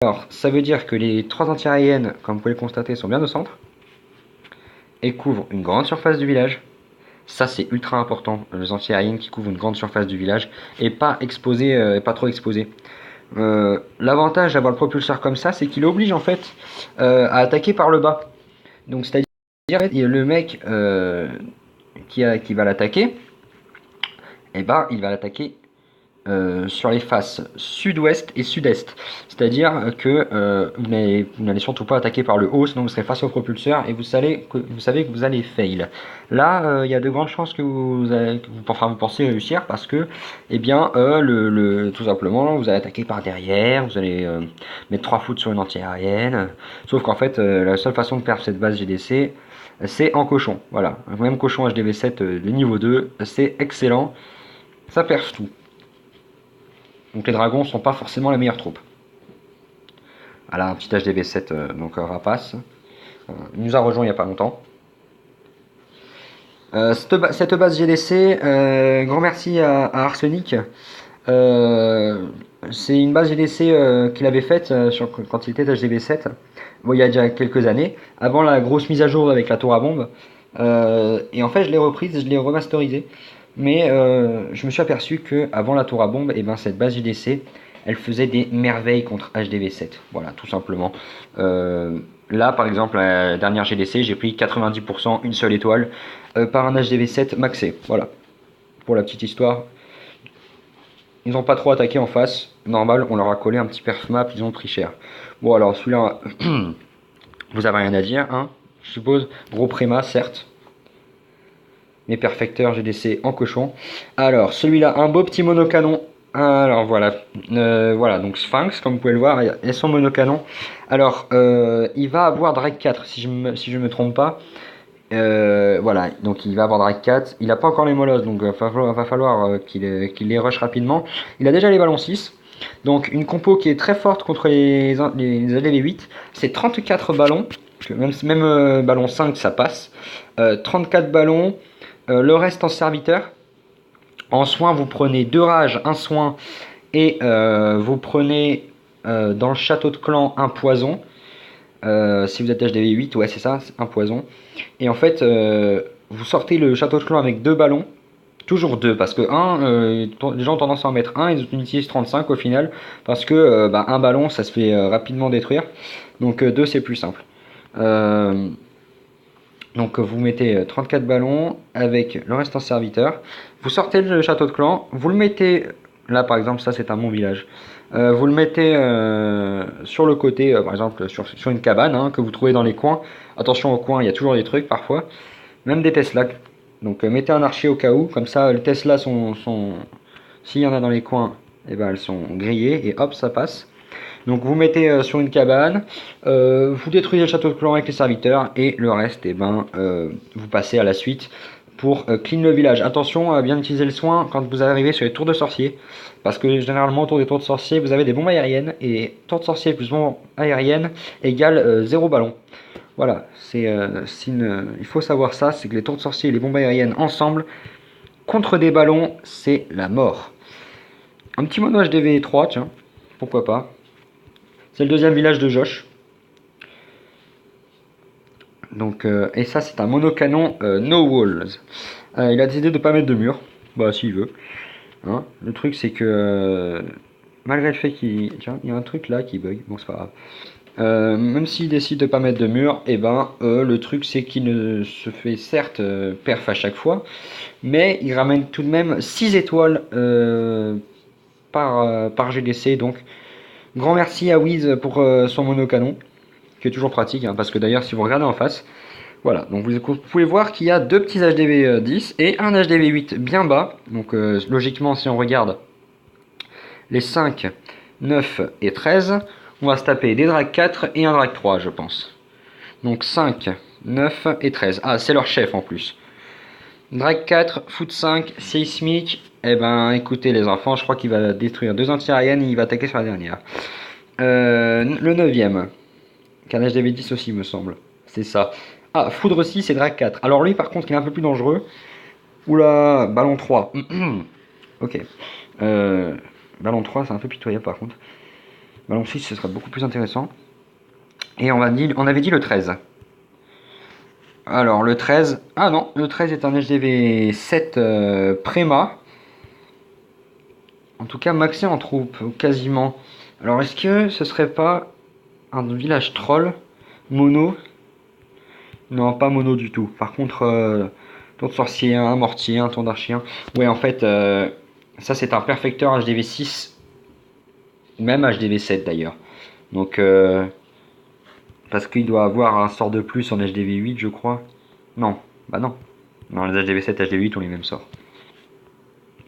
Alors, ça veut dire que les 3 anti-aériennes, comme vous pouvez le constater, sont bien au centre et couvrent une grande surface du village. Ça, c'est ultra important, les anti-aériennes qui couvrent une grande surface du village et pas exposées, pas trop exposées. L'avantage d'avoir le propulseur comme ça, c'est qu'il oblige en fait à attaquer par le bas. Donc, c'est-à-dire le mec qui va l'attaquer, eh ben, il va l'attaquer sur les faces sud-ouest et sud-est. C'est-à-dire que vous n'allez surtout pas attaquer par le haut, sinon vous serez face au propulseur et vous savez que vous allez fail. Là, il y a de grandes chances que vous pensez réussir parce que, eh bien, tout simplement, vous allez attaquer par derrière, vous allez mettre 3 foot sur une anti-aérienne. Sauf qu'en fait, la seule façon de perdre cette base GDC, c'est en cochon. Voilà, même cochon HDV7 de niveau 2, c'est excellent, ça perce tout. Donc les dragons sont pas forcément la meilleure troupe. Voilà, un petit HDV7, donc rapace. Il nous a rejoint il n'y a pas longtemps. Cette base GDC, grand merci à Arsenic. C'est une base GDC qu'il avait faite quand il était HDV7. Bon, il y a déjà quelques années, avant la grosse mise à jour avec la tour à bombe. Et en fait, je l'ai reprise, je l'ai remasterisée. Mais je me suis aperçu que avant la tour à bombe, et ben, cette base JDC, elle faisait des merveilles contre HDV7. Voilà, tout simplement. Là, par exemple, la dernière GDC, j'ai pris 90% une seule étoile par un HDV7 maxé. Voilà, pour la petite histoire. Ils n'ont pas trop attaqué en face. Normal, on leur a collé un petit perf map, ils ont pris cher. Bon, alors celui-là, vous avez rien à dire, hein, je suppose. Gros préma, certes. Mes perfecteurs GDC en cochon. Alors, celui-là, un beau petit monocanon. Alors voilà, voilà, donc Sphinx, comme vous pouvez le voir, et son monocanon. Alors, il va avoir Drake 4, si je me trompe pas. Voilà, donc il va avoir Drake 4. Il n'a pas encore les molosses, donc va falloir qu'il les rush rapidement. Il a déjà les ballons 6. Donc une compo qui est très forte contre les ADV8. C'est 34 ballons. Même ballon 5, ça passe. 34 ballons. Le reste en serviteur. En soin, vous prenez 2 rages, 1 soin. Et vous prenez dans le château de clan un poison. Si vous êtes HDV8, ouais, c'est ça, c'est un poison. Et en fait, vous sortez le château de clan avec 2 ballons. Toujours 2, parce que 1, les gens ont tendance à en mettre 1, ils utilisent 35 au final. Parce que un ballon, ça se fait rapidement détruire. Donc 2, c'est plus simple. Donc vous mettez 34 ballons avec le reste en serviteur. Vous sortez le château de clan, vous le mettez, là par exemple ça c'est un bon village. Vous le mettez sur le côté, par exemple sur une cabane hein, que vous trouvez dans les coins. Attention aux coins, il y a toujours des trucs parfois. Même des Tesla. Donc mettez un archer au cas où, comme ça les Tesla sont s'il y en a dans les coins, et ben, elles sont grillées et hop ça passe. Donc vous mettez sur une cabane, vous détruisez le château de clan avec les serviteurs et le reste, et ben, vous passez à la suite pour clean le village. Attention à bien utiliser le soin quand vous arrivez sur les tours de sorciers, parce que généralement autour des tours de sorciers vous avez des bombes aériennes et tour de sorcier plus bombe aérienne égale 0 ballon. Voilà, il faut savoir ça, c'est que les tours de sorcier et les bombes aériennes ensemble contre des ballons, c'est la mort. Un petit mono HDV3, tiens, pourquoi pas. C'est le deuxième village de Josh. Donc, et ça, c'est un monocanon no walls. Il a décidé de ne pas mettre de mur. Bah, s'il veut. Hein, le truc, c'est que malgré le fait qu'il. Tiens, il y a un truc là qui bug. Bon, c'est pas grave. Même s'il décide de ne pas mettre de mur, et ben, le truc, c'est qu'il ne se fait certes perf à chaque fois. Mais il ramène tout de même 6 étoiles par GDC. Donc, grand merci à Wiz pour son monocanon, qui est toujours pratique, hein, parce que d'ailleurs, si vous regardez en face, voilà, donc vous pouvez voir qu'il y a 2 petits HDV 10 et un HDV 8 bien bas. Donc logiquement, si on regarde les 5, 9 et 13, on va se taper des Drag 4 et un Drag 3, je pense. Donc 5, 9 et 13. Ah, c'est leur chef en plus. Drag 4, Foot 5, Seismic. Eh ben, écoutez les enfants, je crois qu'il va détruire 2 anti-aériennes et il va attaquer sur la dernière. Le 9ème, qu'un HDV 10 aussi, me semble. C'est ça. Ah, Foudre 6 et Drag 4. Alors lui, par contre, il est un peu plus dangereux. Oula, Ballon 3. Ok. Ballon 3, c'est un peu pitoyable, par contre. Ballon 6, ce serait beaucoup plus intéressant. Et on avait dit le 13. Alors le 13, ah non, le 13 est un HDV 7 Préma. En tout cas maxé en troupe, ou quasiment. Alors est-ce que ce serait pas un village troll mono? Non, pas mono du tout. Par contre, tour de sorcier, un mortier, un tour d'archien. Ouais, en fait, ça c'est un perfecteur HDV 6, même HDV 7 d'ailleurs. Donc, parce qu'il doit avoir un sort de plus en HDV 8, je crois. Non, bah non. Non, les HDV 7 et HDV 8 ont les mêmes sorts.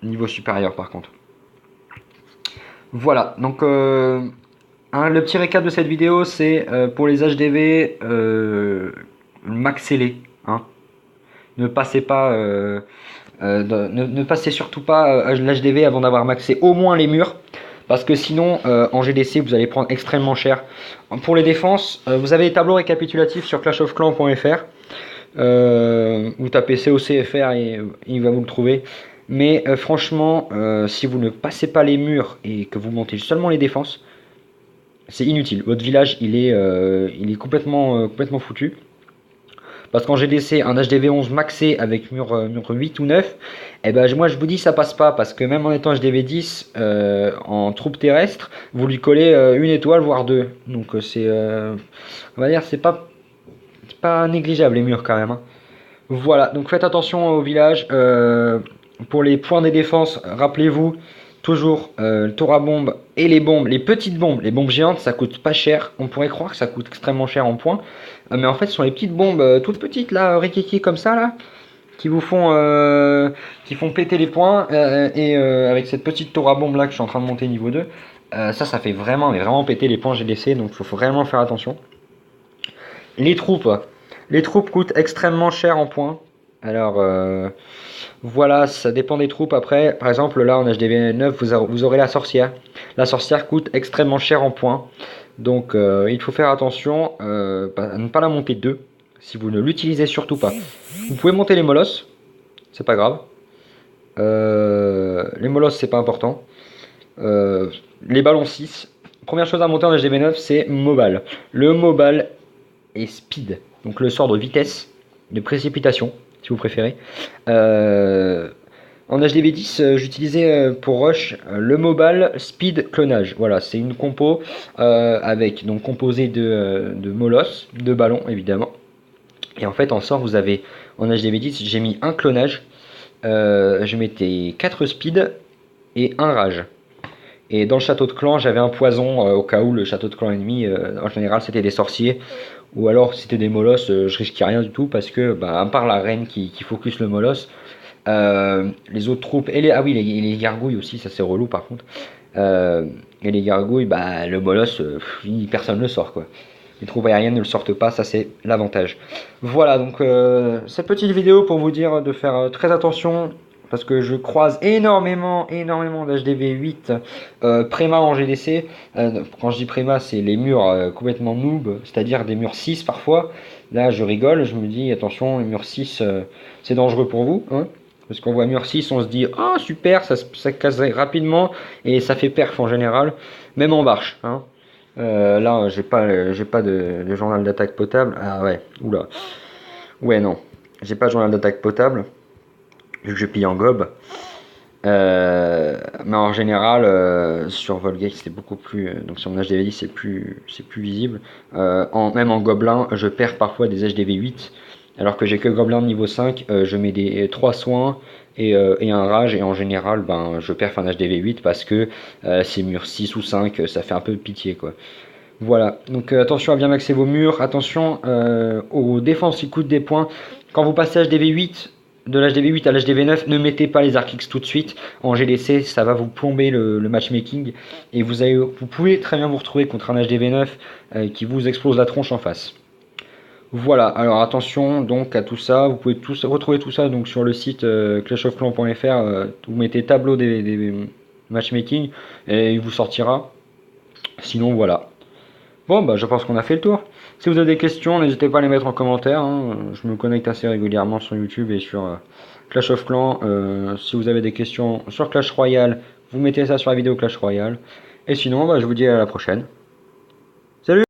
Niveau supérieur par contre. Voilà, donc le petit récap de cette vidéo, c'est pour les HDV, maxez-les. Hein. Ne passez pas, ne passez surtout pas l'HDV avant d'avoir maxé au moins les murs. Parce que sinon, en GDC, vous allez prendre extrêmement cher. Pour les défenses, vous avez les tableaux récapitulatifs sur clashofclans.fr. Vous tapez COCFR et il va vous le trouver. Mais franchement, si vous ne passez pas les murs et que vous montez seulement les défenses, c'est inutile. Votre village, il est complètement foutu. Parce qu'en GDC, un HDV 11 maxé avec mur 8 ou 9, eh ben, moi je vous dis ça passe pas. Parce que même en étant HDV 10 en troupe terrestre, vous lui collez une étoile voire deux. Donc on va dire c'est pas négligeable les murs quand même. Hein. Voilà, donc faites attention au village. Pour les points des défenses, rappelez-vous toujours le tour à bombe et les bombes, les petites bombes, les bombes géantes, ça coûte pas cher. On pourrait croire que ça coûte extrêmement cher en points, mais en fait, ce sont les petites bombes toutes petites là, rikiki comme ça là, qui vous font, qui font péter les points. Avec cette petite tour à bombe là que je suis en train de monter niveau 2, ça fait vraiment, mais vraiment péter les points GDC, donc il faut vraiment faire attention. Les troupes coûtent extrêmement cher en points. Alors voilà, ça dépend des troupes. Après, par exemple, là en HDV 9, vous aurez la sorcière. La sorcière coûte extrêmement cher en points. Donc il faut faire attention à ne pas la monter 2 si vous ne l'utilisez surtout pas. Vous pouvez monter les molosses, c'est pas grave. Les molosses, c'est pas important. Les ballons 6. Première chose à monter en HDV 9, c'est Mobile. Le Mobile et Speed. Donc le sort de vitesse, de précipitation, si vous préférez. En HDV 10, j'utilisais pour Rush le Mobile Speed Clonage. Voilà, c'est une compo avec donc composée de molosses, de ballons évidemment. Et en fait, en sort, vous avez en HDV 10, j'ai mis un clonage, je mettais 4 speed et un rage. Et dans le château de clan, j'avais un poison au cas où le château de clan ennemi, en général, c'était des sorciers. Ou alors, si c'était des molosses, je risquais rien du tout parce que, à part la reine qui focus le molosse, les autres troupes, et les gargouilles aussi, ça c'est relou par contre. Et les gargouilles, le molosse, personne ne le sort quoi. Les troupes aériennes ne le sortent pas, ça c'est l'avantage. Voilà, donc cette petite vidéo pour vous dire de faire très attention. Parce que je croise énormément d'HDV 8 Préma en GDC. Quand je dis Préma, c'est les murs complètement noob, c'est-à-dire des murs 6 parfois. Là, je rigole, je me dis, attention, les murs 6, c'est dangereux pour vous. Hein, parce qu'on voit mur 6, on se dit, ah super, ça casse rapidement et ça fait perf en général, même en marche. Hein. Là, j'ai pas de journal d'attaque potable. Ah ouais, oula. Ouais, non, j'ai pas de journal d'attaque potable. Vu que je pille en gob. Mais en général, sur Volgate, c'est beaucoup plus. Donc sur mon HDV10, c'est plus visible. Même en gobelin, je perds parfois des HDV 8. Alors que j'ai que gobelin de niveau 5, je mets des 3 soins et un rage. Et en général, je perds un HDV 8 parce que c'est mur 6 ou 5, ça fait un peu pitié quoi. Voilà, donc attention à bien maxer vos murs, attention aux défenses qui coûtent des points. Quand vous passez HDV 8, de l'HDV 8 à l'HDV 9, ne mettez pas les Arc-X tout de suite. En GDC, ça va vous plomber le matchmaking. Et vous pouvez très bien vous retrouver contre un HDV 9 qui vous explose la tronche en face. Voilà, alors attention donc à tout ça. Vous pouvez retrouver tout ça donc sur le site clashofclans.fr. Vous mettez tableau des matchmaking et il vous sortira. Sinon voilà. Bon, je pense qu'on a fait le tour. Si vous avez des questions, n'hésitez pas à les mettre en commentaire. Hein. Je me connecte assez régulièrement sur YouTube et sur Clash of Clans. Si vous avez des questions sur Clash Royale, vous mettez ça sur la vidéo Clash Royale. Et sinon, bah, je vous dis à la prochaine. Salut!